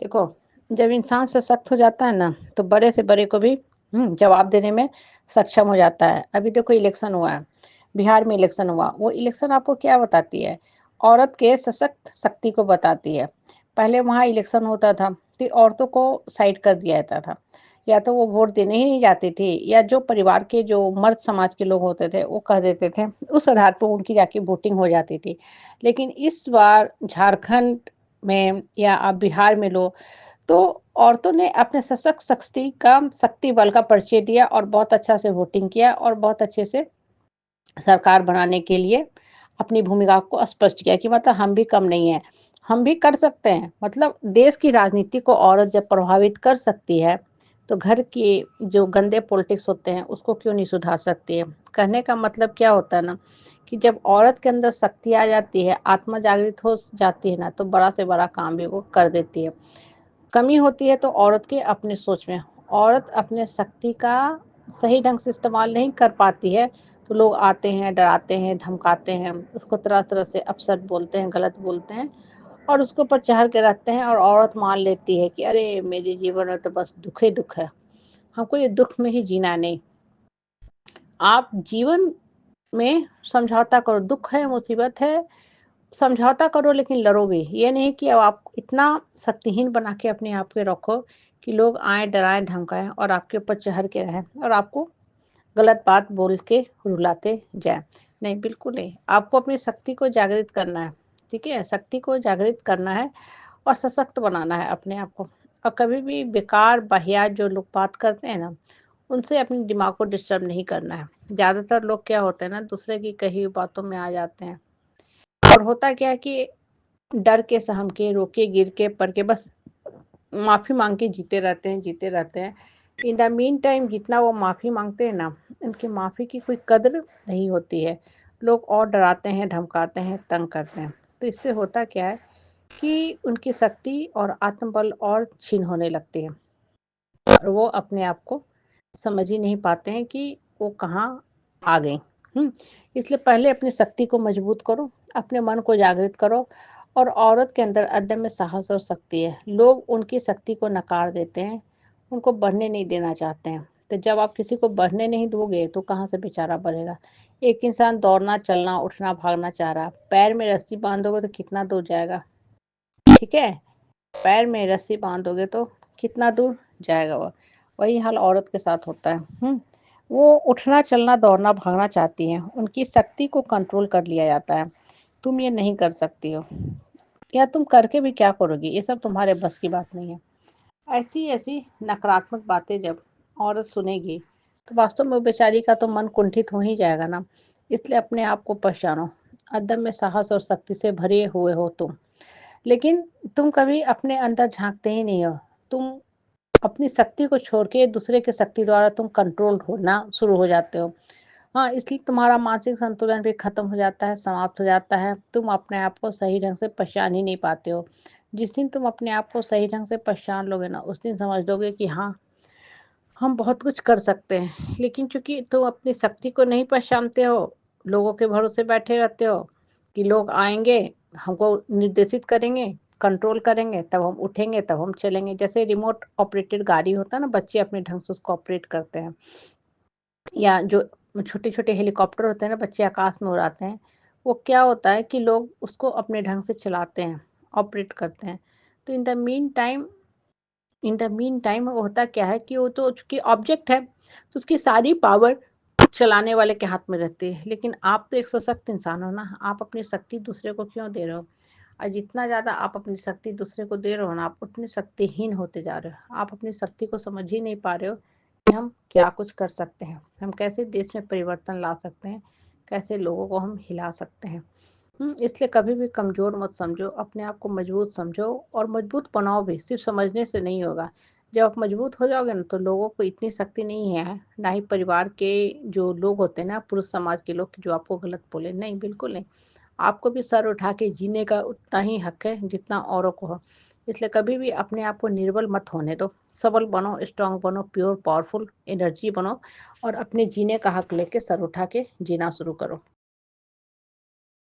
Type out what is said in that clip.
देखो, जब इंसान सशक्त हो जाता है ना, तो बड़े से बड़े को भी जवाब देने में सक्षम हो जाता है। अभी देखो इलेक्शन हुआ है, बिहार में इलेक्शन हुआ, वो इलेक्शन आपको क्या बताती है? औरत के सशक्त शक्ति को बताती है। पहले वहाँ इलेक्शन होता था, तो औरतों को साइड कर दिया जाता था। या तो वो वोट देने ही नहीं जाती थी या जो परिवार के जो मर्द समाज के लोग होते थे, वो कह देते थे, उस आधार पर उनकी जाके वोटिंग हो जाती थी। लेकिन इस बार झारखंड में या आप बिहार में लो, तो औरतों ने अपने सशक्त शक्ति बल का परिचय दिया और बहुत अच्छा से वोटिंग किया और बहुत अच्छे से सरकार बनाने के लिए अपनी भूमिका को स्पष्ट किया कि मतलब हम भी कम नहीं हैं, हम भी कर सकते हैं। मतलब देश की राजनीति को औरत जब प्रभावित कर सकती है, तो घर के जो गंदे पॉलिटिक्स होते हैं, उसको क्यों नहीं सुधार सकती है। कहने का मतलब क्या होता है ना, कि जब औरत के अंदर शक्ति आ जाती है, आत्मा जागृत हो जाती है ना, तो बड़ा से बड़ा काम भी वो कर देती है। कमी होती है तो औरत के अपने सोच में। औरत अपने शक्ति का सही ढंग से इस्तेमाल नहीं कर पाती है, तो लोग आते हैं, डराते हैं, धमकाते हैं, उसको तरह-तरह से अपशब्द बोलते हैं, गलत बोलते हैं और उसके ऊपर चढ़ के रहते हैं और औरत मान लेती है कि अरे! मेरे जीवन में तो बस दुःख ही दुःख है, हमको ये दुःख में ही जीना नहीं। आप जीवन में समझौता करो, दुःख है, मुसीबत है, समझौता करो लेकिन लड़ो भी। ये नहीं कि अब आप इतना शक्तिहीन बना के अपने आप को रखो कि लोग आएँ, डराएँ, धमकाएँ और आपके ऊपर चढ़ के रहें और आपको गलत बात बोल के रुलाते जाएँ। नहीं, बिल्कुल नहीं। आपको अपनी शक्ति को जागृत करना है, ठीक है? शक्ति को जागृत करना है और सशक्त बनाना है अपने आप को। और कभी भी बेकार, वाहियात जो लोग बात करते हैं ना, उनसे अपने दिमाग को डिस्टर्ब नहीं करना है। ज़्यादातर लोग क्या होते हैं ना, दूसरे की कही हुई बातों में आ जाते हैं और होता क्या है कि डर के, सहम के, रो के, गिर के, पड़ के बस माफ़ी माँग के जीते रहते हैं, जीते रहते हैं। इन द मीन टाइम जितना वो माफ़ी माँगते हैं ना, उनकी माफ़ी की कोई कद्र नहीं होती है। लोग और डराते हैं, धमकाते हैं, तंग करते हैं। तो इससे होता क्या है कि उनकी शक्ति और आत्मबल और क्षीण होने लगती है और वो अपने आप को समझ ही नहीं पाते हैं कि वो कहाँ आ गए। इसलिए पहले अपनी शक्ति को मजबूत करो, अपने मन को जागृत करो और औरत के अंदर अदम्य साहस और शक्ति है। लोग उनकी शक्ति को नकार देते हैं, उनको बढ़ने नहीं देना चाहते हैं। तो जब आप किसी को बढ़ने नहीं दोगे तो कहाँ से बेचारा बढ़ेगा। एक इंसान दौड़ना, चलना, उठना, भागना चाह रहा है, पैर में रस्सी बांधोगे तो कितना दूर जाएगा, ठीक है? पैर में रस्सी बांधोगे तो कितना दूर जाएगा वो। वही हाल औरत के साथ होता है। वो उठना, चलना, दौड़ना, भागना चाहती हैं, उनकी शक्ति को कंट्रोल कर लिया जाता है। तुम ये नहीं कर सकती हो या तुम करके भी क्या करोगी, ये सब तुम्हारे बस की बात नहीं है। ऐसी-ऐसी नकारात्मक बातें जब औरत सुनेगी, तो वास्तव में वो बेचारी का तो मन कुंठित हो ही जाएगा ना। इसलिए अपने आप को पहचानो, अदम्य साहस और शक्ति से भरे हुए हो तुम। लेकिन तुम कभी अपने अंदर झाँकते ही नहीं हो। तुम अपनी शक्ति को छोड़ के दूसरे की शक्ति द्वारा तुम कंट्रोल होना शुरू हो जाते हो। हाँ, इसलिए तुम्हारा मानसिक संतुलन भी खत्म हो जाता है, समाप्त हो जाता है। तुम अपने आप को सही ढंग से पहचान ही नहीं पाते हो। जिस दिन तुम अपने आप को सही ढंग से पहचान लोगे ना, उस दिन समझ लोगे कि हाँ, हम बहुत कुछ कर सकते हैं। लेकिन चूँकि तुम अपनी शक्ति को नहीं पहचानते हो, लोगों के भरोसे बैठे रहते हो कि लोग आएँगे, हमको निर्देशित करेंगे, कंट्रोल करेंगे, तब हम उठेंगे, तब हम चलेंगे। जैसे रिमोट ऑपरेटेड गाड़ी होता है ना, बच्चे अपने ढंग से उसको ऑपरेट करते हैं। या जो छोटे-छोटे हेलीकॉप्टर होते हैं ना, बच्चे आकाश में उड़ाते हैं, वो क्या होता है कि लोग उसको अपने ढंग से चलाते हैं, ऑपरेट करते हैं। तो इन द मीन टाइम होता क्या है कि वो तो चूँकि ऑब्जेक्ट है, तो उसकी सारी पावर चलाने वाले के हाथ में रहती है। लेकिन आप तो एक सशक्त इंसान हो ना, आप अपनी शक्ति दूसरे को क्यों दे रहे हो? और जितना ज़्यादा आप अपनी शक्ति दूसरे को दे रहे हो ना, आप उतने शक्तिहीन होते जा रहे हो। आप अपनी शक्ति को समझ ही नहीं पा रहे हो कि हम क्या कुछ कर सकते हैं। हम कैसे देश में परिवर्तन ला सकते हैं, कैसे लोगों को हम हिला सकते हैं। इसलिए कभी भी कमज़ोर मत समझो, अपने आप को मजबूत समझो और मजबूत बनाओ भी, सिर्फ़ समझने से नहीं होगा। जब आप मजबूत हो जाओगे ना, तो लोगों को इतनी शक्ति नहीं है, ना ही परिवार के जो लोग होते हैं ना, पुरुष समाज के लोग, जो आपको गलत बोले, नहीं, बिल्कुल नहीं। आपको भी सर उठा के जीने का उतना ही हक है जितना औरों को हो। इसलिए कभी भी अपने आप को निर्बल मत होने दो। सबल बनो, स्ट्रॉन्ग बनो, प्योर पावरफुल एनर्जी बनो और अपने जीने का हक लेके सर उठा के जीना शुरू करो।